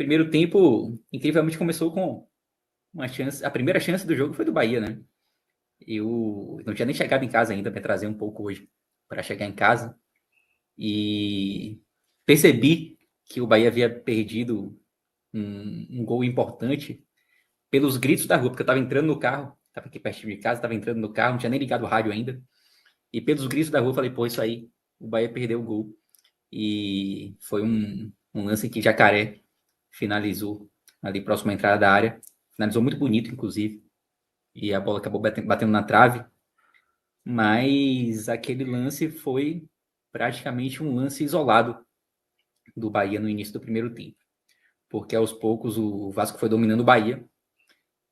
primeiro tempo, incrivelmente, começou com uma chance. A primeira chance do jogo foi do Bahia, né? Eu não tinha nem chegado em casa ainda, me atrasei um pouco hoje para chegar em casa. E percebi que o Bahia havia perdido um gol importante pelos gritos da rua, porque eu estava entrando no carro, estava aqui perto de casa, estava entrando no carro, não tinha nem ligado o rádio ainda. E pelos gritos da rua eu falei, pô, isso aí, o Bahia perdeu o gol. E foi um lance em que Jacaré finalizou ali próximo à entrada da área. Finalizou muito bonito, inclusive. E a bola acabou batendo na trave. Mas aquele lance foi praticamente um lance isolado do Bahia no início do primeiro tempo. Porque aos poucos o Vasco foi dominando o Bahia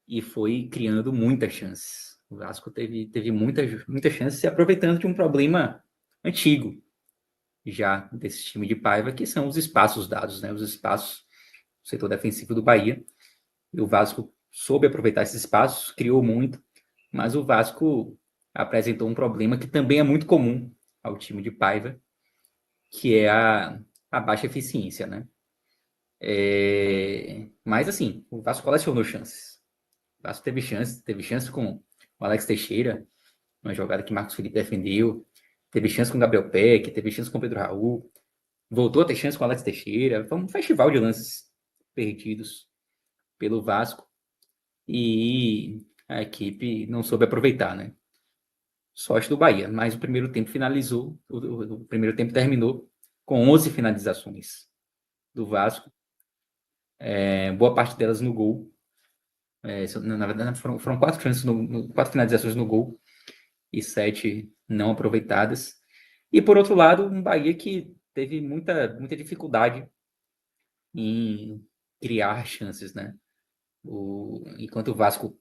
e foi criando muitas chances. O Vasco teve muitas chances e aproveitando de um problema antigo já desse time de Paiva, que são os espaços dados, né? Os espaços do setor defensivo do Bahia. E o Vasco soube aproveitar esses espaços, criou muito, mas o Vasco apresentou um problema que também é muito comum ao time de Paiva, que é a baixa eficiência, né? Mas assim, o Vasco colecionou chances. O Vasco teve chance com o Alex Teixeira, uma jogada que Marcos Felipe defendeu, teve chance com o Gabriel Peck, teve chance com o Pedro Raul, voltou a ter chance com o Alex Teixeira. Foi um festival de lances perdidos pelo Vasco e a equipe não soube aproveitar, né? Sorte do Bahia, mas o primeiro tempo finalizou, o primeiro tempo terminou com 11 finalizações do Vasco, boa parte delas no gol. Na verdade, foram 4 chances, 4 finalizações no gol e 7 não aproveitadas. E por outro lado, um Bahia que teve muita dificuldade em criar chances, né? Enquanto o Vasco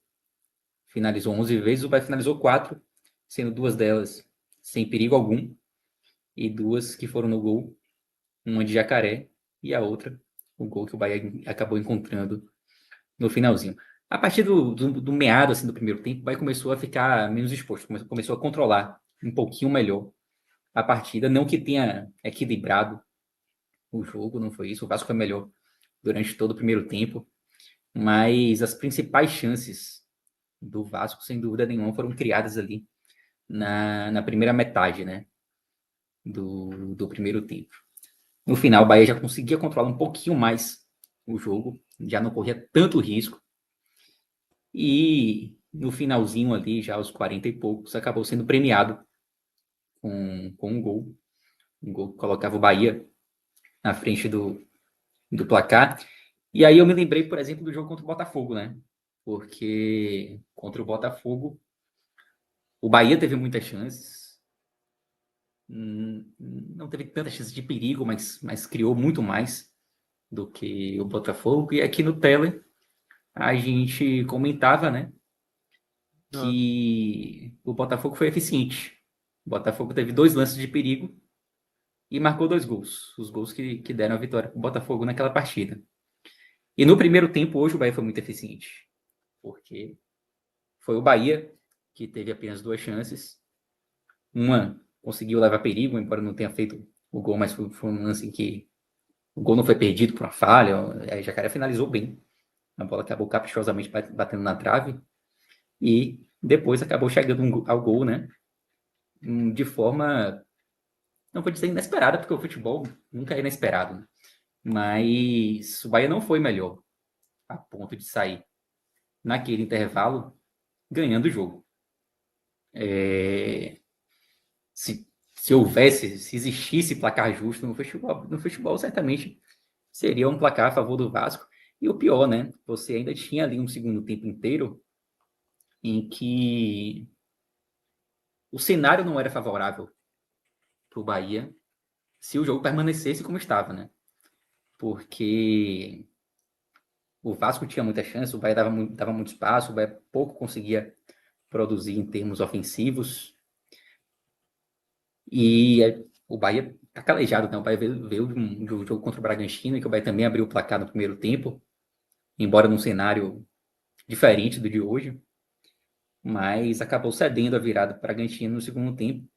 finalizou 11 vezes, o Bahia finalizou 4, sendo 2 delas sem perigo algum e 2 que foram no gol, uma de Jacaré e a outra, o gol que o Bahia acabou encontrando no finalzinho. A partir do meado assim, do primeiro tempo, o Bahia começou a ficar menos exposto, começou a controlar um pouquinho melhor a partida, não que tenha equilibrado o jogo, não foi isso, o Vasco foi melhor durante todo o primeiro tempo, mas as principais chances do Vasco, sem dúvida nenhuma, foram criadas ali na primeira metade, né, do primeiro tempo. No final, o Bahia já conseguia controlar um pouquinho mais o jogo, já não corria tanto risco, e no finalzinho ali, já aos 40 e poucos, acabou sendo premiado com um gol que colocava o Bahia na frente do placar. E aí eu me lembrei, por exemplo, do jogo contra o Botafogo, né? Porque contra o Botafogo, o Bahia teve muitas chances, não teve tantas chances de perigo, mas criou muito mais do que o Botafogo. E aqui no Tele, a gente comentava, né, que o Botafogo foi eficiente. O Botafogo teve 2 lances de perigo e marcou 2 gols. Os gols que deram a vitória para o Botafogo naquela partida. E no primeiro tempo, hoje, o Bahia foi muito eficiente. Porque foi o Bahia que teve apenas 2 chances. Uma conseguiu levar perigo, embora não tenha feito o gol, mas foi um lance em que o gol não foi perdido por uma falha. A Jacaré finalizou bem. A bola acabou caprichosamente batendo na trave. E depois acabou chegando ao gol, né? De forma, não vou dizer inesperada, porque o futebol nunca é inesperado. Né? Mas o Bahia não foi melhor a ponto de sair naquele intervalo ganhando o jogo. Se existisse placar justo no futebol certamente seria um placar a favor do Vasco. E o pior, né? Você ainda tinha ali um segundo tempo inteiro em que o cenário não era favorável para o Bahia se o jogo permanecesse como estava, né? Porque o Vasco tinha muita chance, o Bahia dava muito espaço, o Bahia pouco conseguia produzir em termos ofensivos. E o Bahia tá calejado, né? O Bahia veio de um jogo contra o Bragantino, que o Bahia também abriu o placar no primeiro tempo, embora num cenário diferente do de hoje, mas acabou cedendo a virada para o Bragantino no segundo tempo.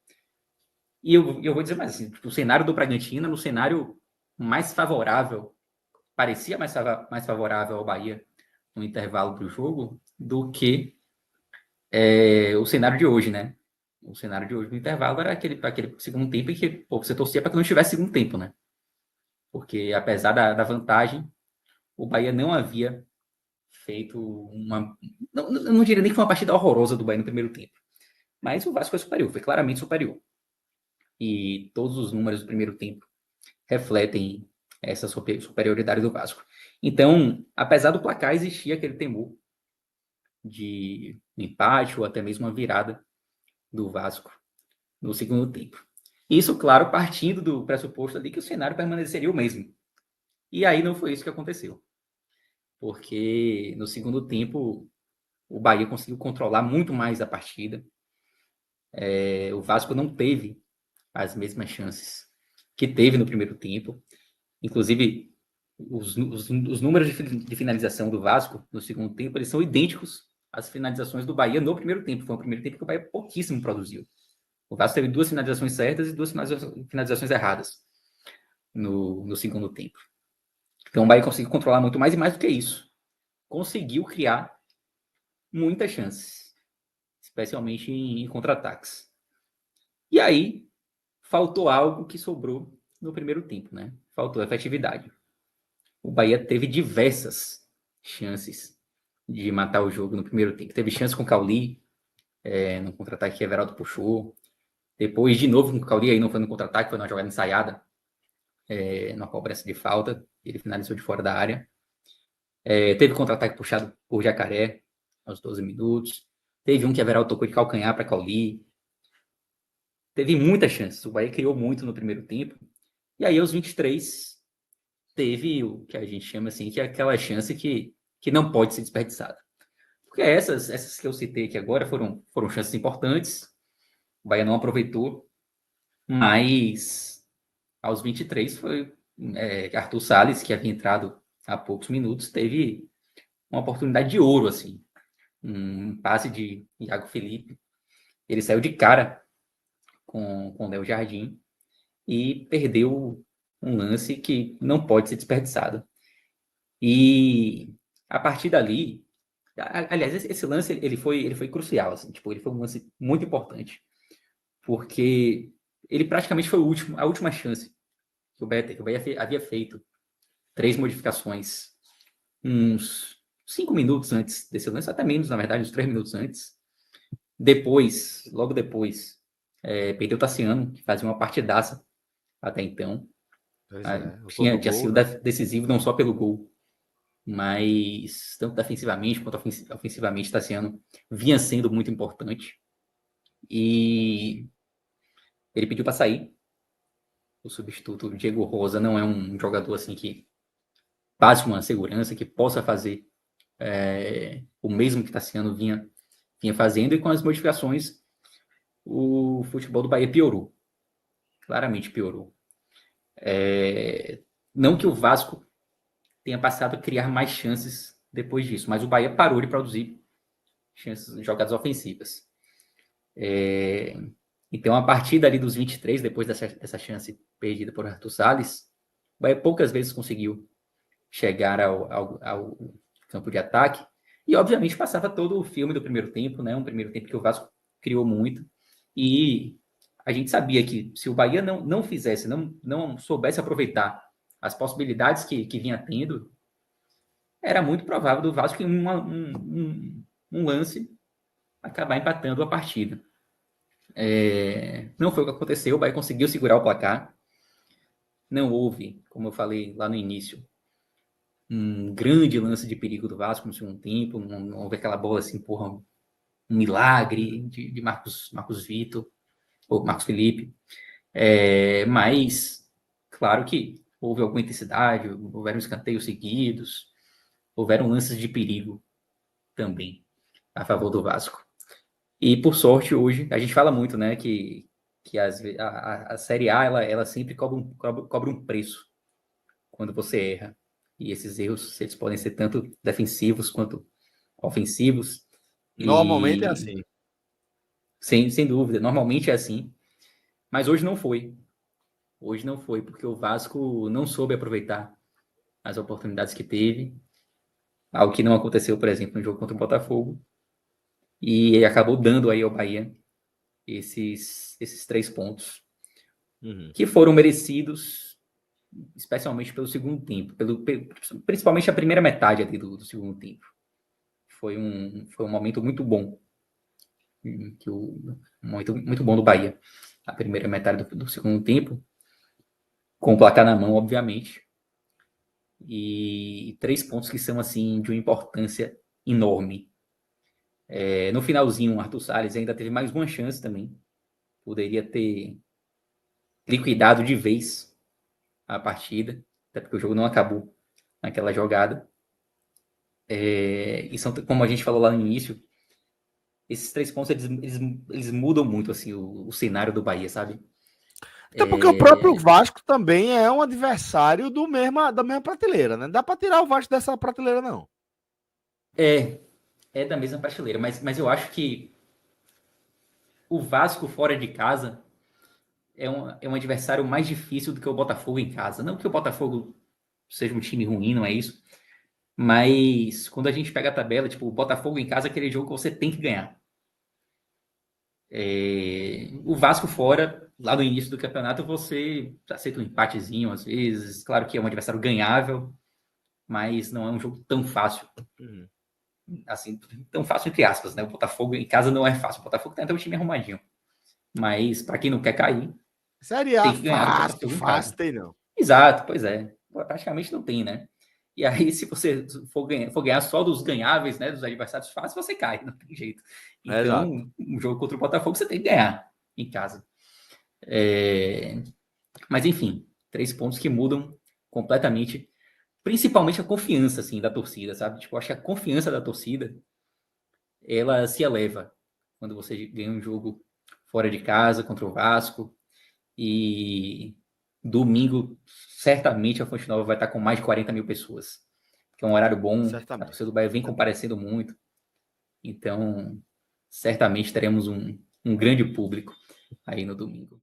E eu vou dizer mais assim, o cenário do Bragantino é um cenário mais favorável parecia mais favorável ao Bahia no intervalo do jogo do que o cenário de hoje, né? O cenário de hoje no intervalo era aquele segundo tempo em que você torcia para que não tivesse segundo tempo, né? Porque apesar da vantagem, o Bahia não havia feito uma. Não diria nem que foi uma partida horrorosa do Bahia no primeiro tempo. Mas o Vasco foi superior, foi claramente superior. E todos os números do primeiro tempo refletem essa superioridade do Vasco. Então, apesar do placar, existia aquele temor de empate ou até mesmo uma virada do Vasco no segundo tempo. Isso, claro, partindo do pressuposto ali que o cenário permaneceria o mesmo. E aí não foi isso que aconteceu. Porque no segundo tempo o Bahia conseguiu controlar muito mais a partida. O Vasco não teve as mesmas chances que teve no primeiro tempo. Inclusive, os números de finalização do Vasco no segundo tempo eles são idênticos às finalizações do Bahia no primeiro tempo. Foi o primeiro tempo que o Bahia pouquíssimo produziu. O Vasco teve 2 finalizações certas e 2 finalizações erradas no segundo tempo. Então o Bahia conseguiu controlar muito mais e mais do que isso. Conseguiu criar muitas chances, especialmente em contra-ataques. E aí, faltou algo que sobrou no primeiro tempo, né? Faltou efetividade. O Bahia teve diversas chances de matar o jogo no primeiro tempo. Teve chance com o Cauli, no contra-ataque que Everaldo puxou. Depois, de novo com o Cauli, aí não foi no contra-ataque, foi numa jogada ensaiada, numa cobrança de falta. Ele finalizou de fora da área. Teve contra-ataque puxado por Jacaré, aos 12 minutos. Teve um que Everaldo tocou de calcanhar para Cauli. Teve muitas chances. O Bahia criou muito no primeiro tempo. E aí, aos 23, teve o que a gente chama assim, que é aquela chance que não pode ser desperdiçada. Porque essas que eu citei aqui agora foram chances importantes. O Bahia não aproveitou. Mas aos 23 foi Arthur Salles, que havia entrado há poucos minutos, teve uma oportunidade de ouro, assim. Um passe de Iago Felipe. Ele saiu de cara com o Léo Jardim e perdeu um lance que não pode ser desperdiçado. E a partir dali, aliás, esse lance ele foi crucial, assim, tipo, ele foi um lance muito importante, porque ele praticamente foi a última chance que o Bahia havia feito 3 modificações uns 5 minutos antes desse lance, até menos, na verdade, uns 3 minutos antes. Depois, logo depois, perdeu o Tassiano, que fazia uma partidaça até então. Tinha sido decisivo não só pelo gol, mas tanto defensivamente quanto ofensivamente, Tassiano vinha sendo muito importante. E ele pediu para sair. O substituto, o Diego Rosa, não é um jogador assim que passe uma segurança, que possa fazer o mesmo que Tassiano vinha fazendo, e com as modificações, o futebol do Bahia piorou. Claramente piorou. Não que o Vasco tenha passado a criar mais chances depois disso, mas o Bahia parou de produzir jogadas ofensivas. Então, a partir dali dos 23, depois dessa chance perdida por Arthur Salles, o Bahia poucas vezes conseguiu chegar ao campo de ataque, e obviamente passava todo o filme do primeiro tempo, né? Um primeiro tempo que o Vasco criou muito, e a gente sabia que se o Bahia não fizesse, não soubesse aproveitar as possibilidades que vinha tendo, era muito provável do Vasco em um lance acabar empatando a partida. Não foi o que aconteceu, o Bahia conseguiu segurar o placar. Não houve, como eu falei lá no início, um grande lance de perigo do Vasco no segundo tempo, não houve aquela bola assim, porra, um milagre de Marcos Vitor, ou Marcos Felipe. Mas, claro que houve alguma intensidade, houveram escanteios seguidos, houveram lances de perigo também a favor do Vasco. E, por sorte, hoje, a gente fala muito, né, que a Série A, ela sempre cobra um preço quando você erra. E esses erros, eles podem ser tanto defensivos quanto ofensivos. Normalmente é assim. Sem dúvida, normalmente é assim. Mas hoje não foi. Hoje não foi, porque o Vasco não soube aproveitar as oportunidades que teve, algo que não aconteceu, por exemplo, no jogo contra o Botafogo, e acabou dando aí ao Bahia esses 3 pontos, que foram merecidos, especialmente pelo segundo tempo, principalmente a primeira metade ali do segundo tempo. Foi um momento muito bom, um momento muito bom do Bahia, a primeira metade do segundo tempo, com o placar na mão, obviamente, e 3 pontos que são assim de uma importância enorme. No finalzinho, o Arthur Salles ainda teve mais uma chance também, poderia ter liquidado de vez a partida, até porque o jogo não acabou naquela jogada. E são, como a gente falou lá no início, esses 3 pontos eles mudam muito assim o cenário do Bahia, sabe? Até porque o próprio Vasco também é um adversário da mesma prateleira, né? Não dá para tirar o Vasco dessa prateleira, não. É da mesma prateleira, mas eu acho que o Vasco fora de casa é um adversário mais difícil do que o Botafogo em casa. Não que o Botafogo seja um time ruim, não é isso. Mas quando a gente pega a tabela, tipo, o Botafogo em casa é aquele jogo que você tem que ganhar. O Vasco fora, lá no início do campeonato, você aceita um empatezinho às vezes. Claro que é um adversário ganhável, mas não é um jogo tão fácil. Assim, tão fácil entre aspas, né? O Botafogo em casa não é fácil. O Botafogo tem até um time arrumadinho. Mas para quem não quer cair, Série A tem que ganhar do fácil, Botafogo em casa. tem não. Exato, pois é. Praticamente não tem, né? E aí, se você for ganhar só dos ganháveis, né, dos adversários fáceis, você cai, não tem jeito. Então, um jogo contra o Botafogo você tem que ganhar em casa. Mas, enfim, 3 pontos que mudam completamente, principalmente a confiança, assim, da torcida, sabe? Tipo, eu acho que a confiança da torcida, ela se eleva quando você ganha um jogo fora de casa contra o Vasco, e domingo, certamente, a Fonte Nova vai estar com mais de 40 mil pessoas. Que é um horário bom, a torcida do Bahia vem comparecendo muito. Então, certamente teremos um grande público aí no domingo.